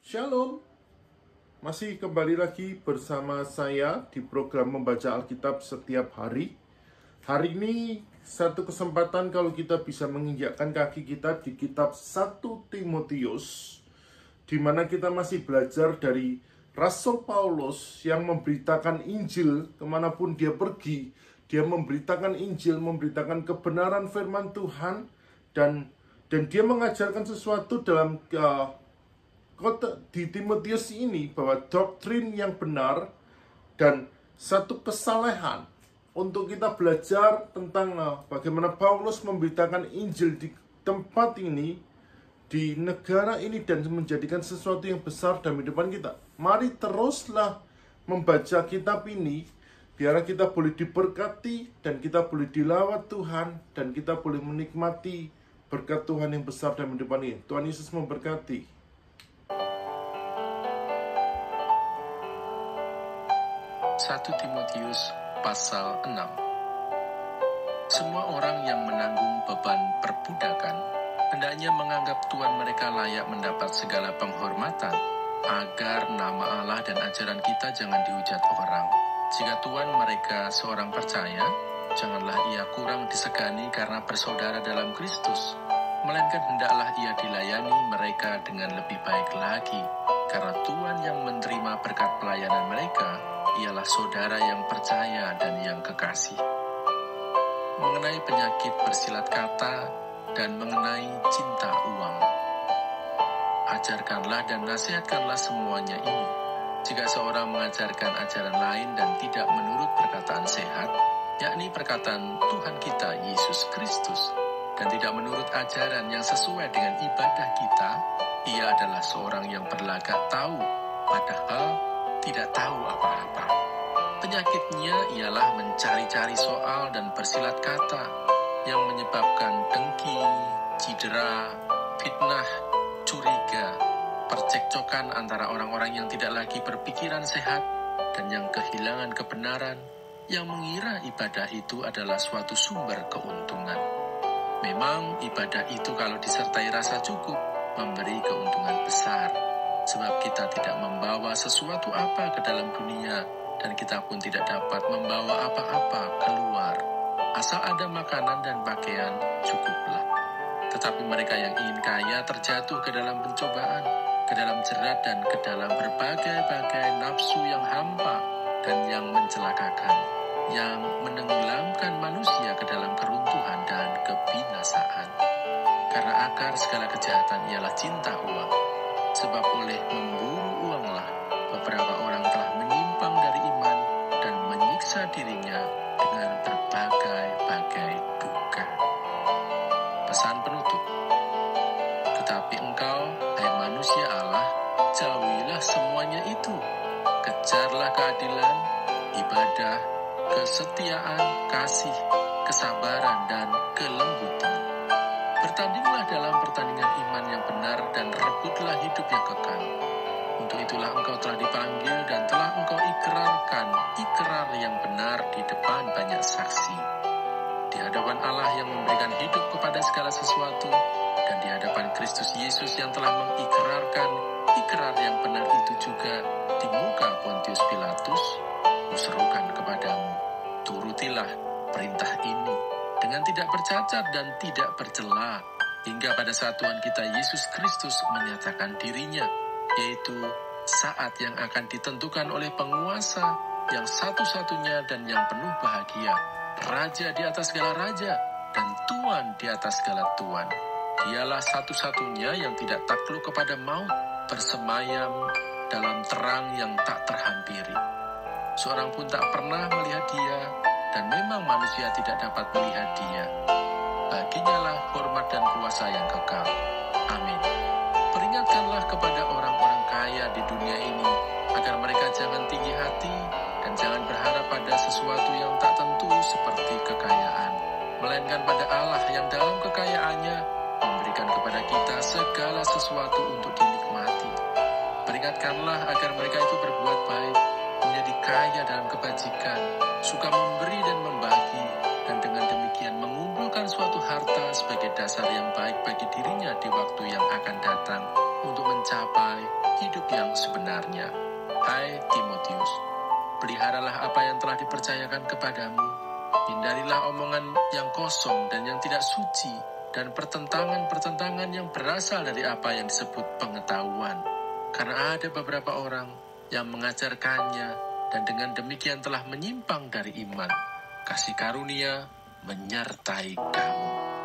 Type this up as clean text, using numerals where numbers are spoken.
Shalom, masih kembali lagi bersama saya di program membaca Alkitab setiap hari. Hari ini satu kesempatan kalau kita bisa menginjakkan kaki kita di kitab 1 Timotius, di mana kita masih belajar dari Rasul Paulus yang memberitakan Injil kemanapun dia pergi. Dia memberitakan Injil, memberitakan kebenaran firman Tuhan, dan dia mengajarkan sesuatu dalam di Timotius ini, bahwa doktrin yang benar dan satu kesalehan untuk kita belajar tentang bagaimana Paulus memberitakan Injil di tempat ini, di negara ini, dan menjadikan sesuatu yang besar dalam kehidupan kita. Mari teruslah membaca kitab ini, biar kita boleh diberkati dan kita boleh dilawat Tuhan, dan kita boleh menikmati berkat Tuhan yang besar dalam kehidupan ini. Tuhan Yesus memberkati. 1 Timotius pasal 6. Semua orang yang menanggung beban perbudakan hendaknya menganggap tuan mereka layak mendapat segala penghormatan, agar nama Allah dan ajaran kita jangan dihujat orang. Jika tuan mereka seorang percaya, janganlah ia kurang disegani karena bersaudara dalam Kristus, melainkan hendaklah ia dilayani mereka dengan lebih baik lagi, karena tuan yang menerima berkat pelayanan mereka ialah saudara yang percaya dan yang kekasih. Mengenai penyakit bersilat kata dan mengenai cinta uang, ajarkanlah dan nasihatkanlah semuanya ini. Jika seorang mengajarkan ajaran lain dan tidak menurut perkataan sehat, yakni perkataan Tuhan kita Yesus Kristus, dan tidak menurut ajaran yang sesuai dengan ibadah kita, ia adalah seorang yang berlagak tahu, padahal tidak tahu apa-apa. Penyakitnya ialah mencari-cari soal dan bersilat kata yang menyebabkan dengki, cedera, fitnah, curiga, percekcokan antara orang-orang yang tidak lagi berpikiran sehat dan yang kehilangan kebenaran, yang mengira ibadah itu adalah suatu sumber keuntungan. Memang ibadah itu kalau disertai rasa cukup memberi keuntungan besar, sebab kita tidak membawa sesuatu apa ke dalam dunia, dan kita pun tidak dapat membawa apa-apa keluar. Asal ada makanan dan pakaian, cukuplah. Tetapi mereka yang ingin kaya terjatuh ke dalam pencobaan, ke dalam jerat, dan ke dalam berbagai-bagai nafsu yang hampa dan yang mencelakakan, yang menenggelamkan manusia ke dalam keruntuhan dan kebinasaan. Karena akar segala kejahatan ialah cinta uang. Sebab oleh memburu uanglah beberapa orang telah menyimpang dari iman dan menyiksa dirinya dengan berbagai-bagai duka. Pesan penutup. Tetapi engkau, hai manusia Allah, jauhilah semuanya itu. Kejarlah keadilan, ibadah, kesetiaan, kasih, kesabaran, dan kelembutan. Bertandinglah dalam pertandingan iman yang benar dan rebutlah hidup yang kekal. Untuk itulah engkau telah dipanggil dan telah engkau ikrarkan ikrar yang benar di depan banyak saksi. Di hadapan Allah yang memberikan hidup kepada segala sesuatu, dan di hadapan Kristus Yesus yang telah mengikrarkan ikrar yang benar itu juga di muka Pontius Pilatus, kuserukan kepadamu, turutilah perintah ini dengan tidak bercacat dan tidak bercela, hingga pada saat Tuhan kita Yesus Kristus menyatakan dirinya, yaitu saat yang akan ditentukan oleh penguasa yang satu-satunya dan yang penuh bahagia, Raja di atas segala raja dan Tuan di atas segala tuan. Dialah satu-satunya yang tidak takluk kepada maut, bersemayam dalam terang yang tak terhampiri. Seorang pun tak pernah melihat dia, dan memang manusia tidak dapat melihat dia. Baginya lah hormat dan kuasa yang kekal. Amin. Peringatkanlah kepada orang-orang kaya di dunia ini, agar mereka jangan tinggi hati, dan jangan berharap pada sesuatu yang tak tentu seperti kekayaan, melainkan pada Allah yang dalam kekayaannya memberikan kepada kita segala sesuatu untuk dinikmati. Peringatkanlah agar mereka itu berbuat baik, menjadi kaya dalam kebajikan, suka memberi dan membagi, dan dengan demikian mengumpulkan suatu harta sebagai dasar yang baik bagi dirinya di waktu yang akan datang untuk mencapai hidup yang sebenarnya. Hai Timotius, peliharalah apa yang telah dipercayakan kepadamu. Hindarilah omongan yang kosong dan yang tidak suci, dan pertentangan-pertentangan yang berasal dari apa yang disebut pengetahuan. Karena ada beberapa orang yang mengajarkannya, dan dengan demikian telah menyimpang dari iman. Kasih karunia menyertai kamu.